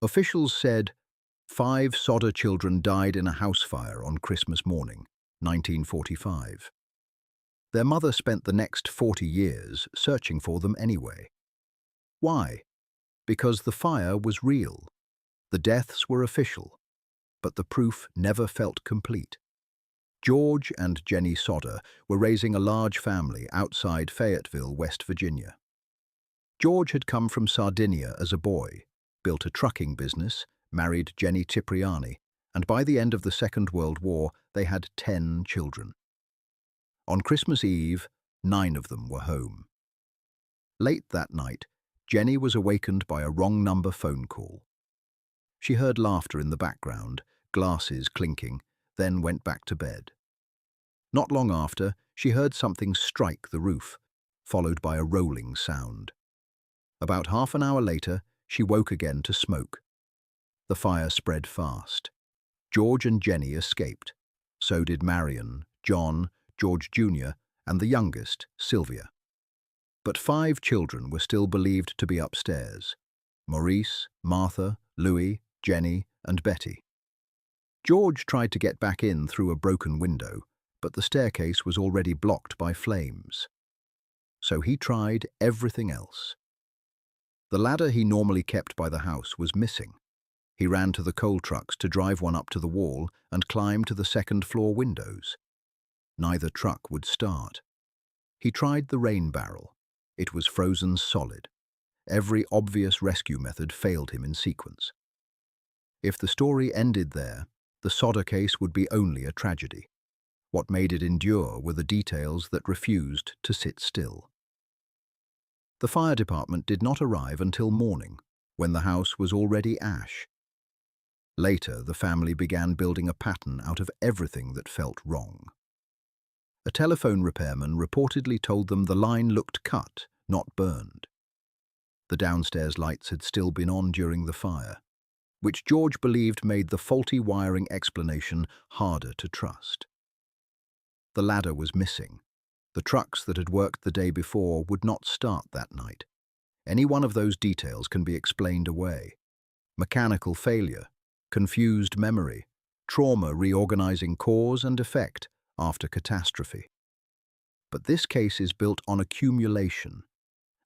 Officials said 5 Sodder children died in a house fire on Christmas morning, 1945. Their mother spent the next 40 years searching for them anyway. Why? Because the fire was real. The deaths were official, but the proof never felt complete. George and Jenny Sodder were raising a large family outside Fayetteville, West Virginia. George had come from Sardinia as a boy, built a trucking business, married Jenny Cipriani, and by the end of the Second World War, they had 10 children. On Christmas Eve, 9 of them were home. Late that night, Jenny was awakened by a wrong number phone call. She heard laughter in the background, glasses clinking, then went back to bed. Not long after, she heard something strike the roof, followed by a rolling sound. About half an hour later, she woke again to smoke. The fire spread fast. George and Jenny escaped. So did Marion, John, George Jr., and the youngest, Sylvia. But 5 children were still believed to be upstairs: Maurice, Martha, Louis, Jenny, and Betty. George tried to get back in through a broken window, but the staircase was already blocked by flames. So he tried everything else. The ladder he normally kept by the house was missing. He ran to the coal trucks to drive one up to the wall and climb to the second-floor windows. Neither truck would start. He tried the rain barrel. It was frozen solid. Every obvious rescue method failed him in sequence. If the story ended there, the Sodder case would be only a tragedy. What made it endure were the details that refused to sit still. The fire department did not arrive until morning, when the house was already ash. Later, the family began building a pattern out of everything that felt wrong. A telephone repairman reportedly told them the line looked cut, not burned. The downstairs lights had still been on during the fire, which George believed made the faulty wiring explanation harder to trust. The ladder was missing. The trucks that had worked the day before would not start that night. Any one of those details can be explained away. Mechanical failure, confused memory, trauma reorganizing cause and effect after catastrophe. But this case is built on accumulation,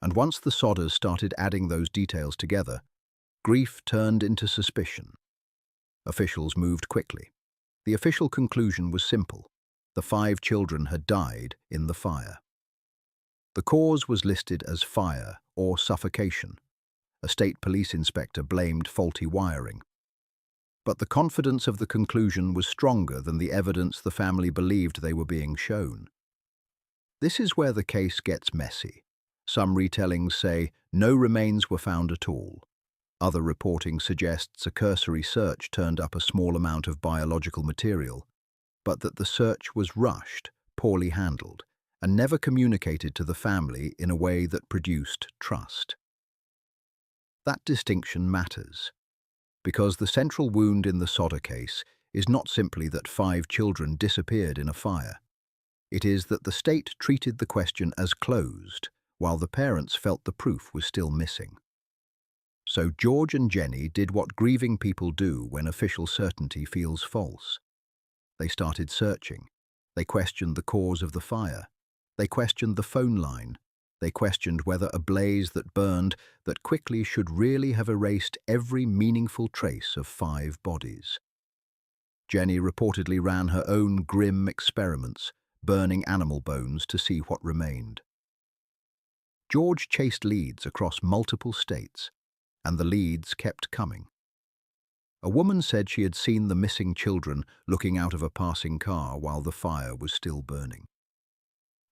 and once the Sodders started adding those details together, grief turned into suspicion. Officials moved quickly. The official conclusion was simple: the 5 children had died in the fire. The cause was listed as fire or suffocation. A state police inspector blamed faulty wiring. But the confidence of the conclusion was stronger than the evidence the family believed they were being shown. This is where the case gets messy. Some retellings say no remains were found at all. Other reporting suggests a cursory search turned up a small amount of biological material, but that the search was rushed, poorly handled, and never communicated to the family in a way that produced trust. That distinction matters, because the central wound in the Sodder case is not simply that 5 children disappeared in a fire. It is that the state treated the question as closed, while the parents felt the proof was still missing. So George and Jenny did what grieving people do when official certainty feels false. They started searching. They questioned the cause of the fire. They questioned the phone line. They questioned whether a blaze that burned that quickly should really have erased every meaningful trace of 5 bodies. Jenny reportedly ran her own grim experiments, burning animal bones to see what remained. George chased leads across multiple states, and the leads kept coming. A woman said she had seen the missing children looking out of a passing car while the fire was still burning.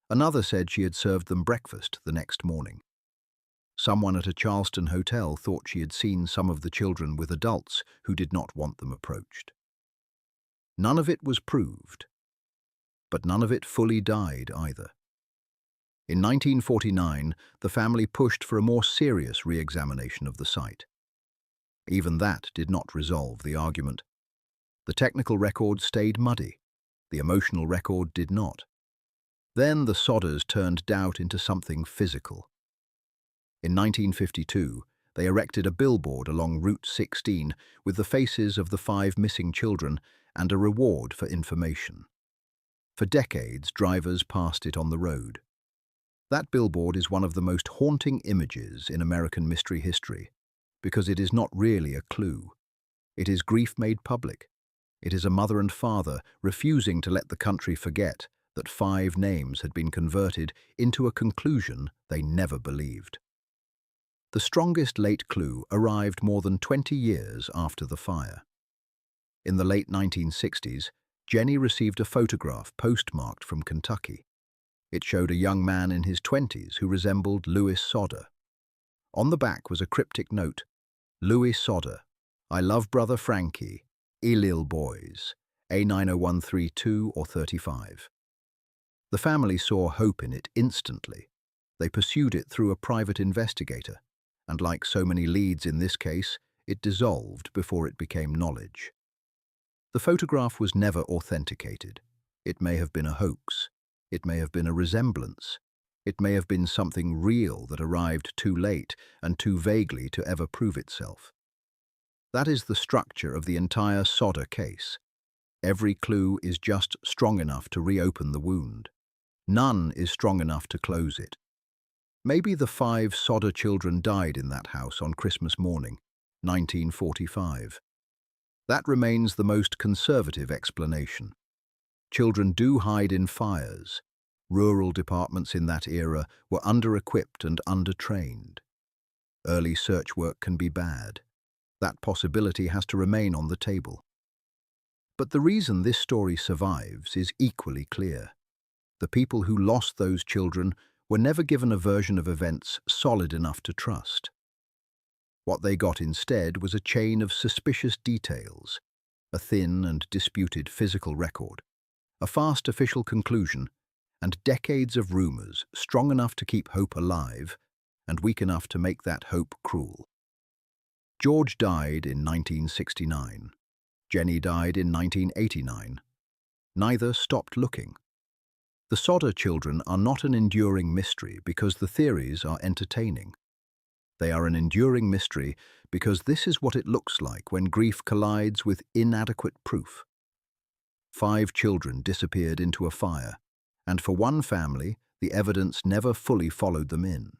Another said she had served them breakfast the next morning. Someone at a Charleston hotel thought she had seen some of the children with adults who did not want them approached. None of it was proved, but none of it fully died either. In 1949, the family pushed for a more serious re-examination of the site. Even that did not resolve the argument. The technical record stayed muddy. The emotional record did not. Then the Sodders turned doubt into something physical. In 1952, They erected a billboard along Route 16 with the faces of the 5 missing children and a reward for information. For decades, drivers passed it on the road. That billboard is one of the most haunting images in American mystery history, because it is not really a clue. It is grief made public. It is a mother and father refusing to let the country forget that 5 names had been converted into a conclusion they never believed. The strongest late clue arrived more than 20 years after the fire. In the late 1960s, Jenny received a photograph postmarked from Kentucky. It showed a young man in his 20s who resembled Louis Sodder. On the back was a cryptic note: Louis Sodder, I love brother Frankie, Lil boys, A90132 or 35. The family saw hope in it instantly. They pursued it through a private investigator, and like so many leads in this case, it dissolved before it became knowledge. The photograph was never authenticated. It may have been a hoax. It may have been a resemblance. It may have been something real that arrived too late and too vaguely to ever prove itself. That is the structure of the entire Sodder case. Every clue is just strong enough to reopen the wound. None is strong enough to close it. Maybe the 5 Sodder children died in that house on Christmas morning, 1945. That remains the most conservative explanation. Children do hide in fires. Rural departments in that era were under-equipped and under-trained. Early search work can be bad. That possibility has to remain on the table. But the reason this story survives is equally clear. The people who lost those children were never given a version of events solid enough to trust. What they got instead was a chain of suspicious details, a thin and disputed physical record, a fast official conclusion, and decades of rumors strong enough to keep hope alive and weak enough to make that hope cruel. George died in 1969. Jenny died in 1989. Neither stopped looking. The Sodder children are not an enduring mystery because the theories are entertaining. They are an enduring mystery because this is what it looks like when grief collides with inadequate proof. 5 children disappeared into a fire, and for one family, the evidence never fully followed them in.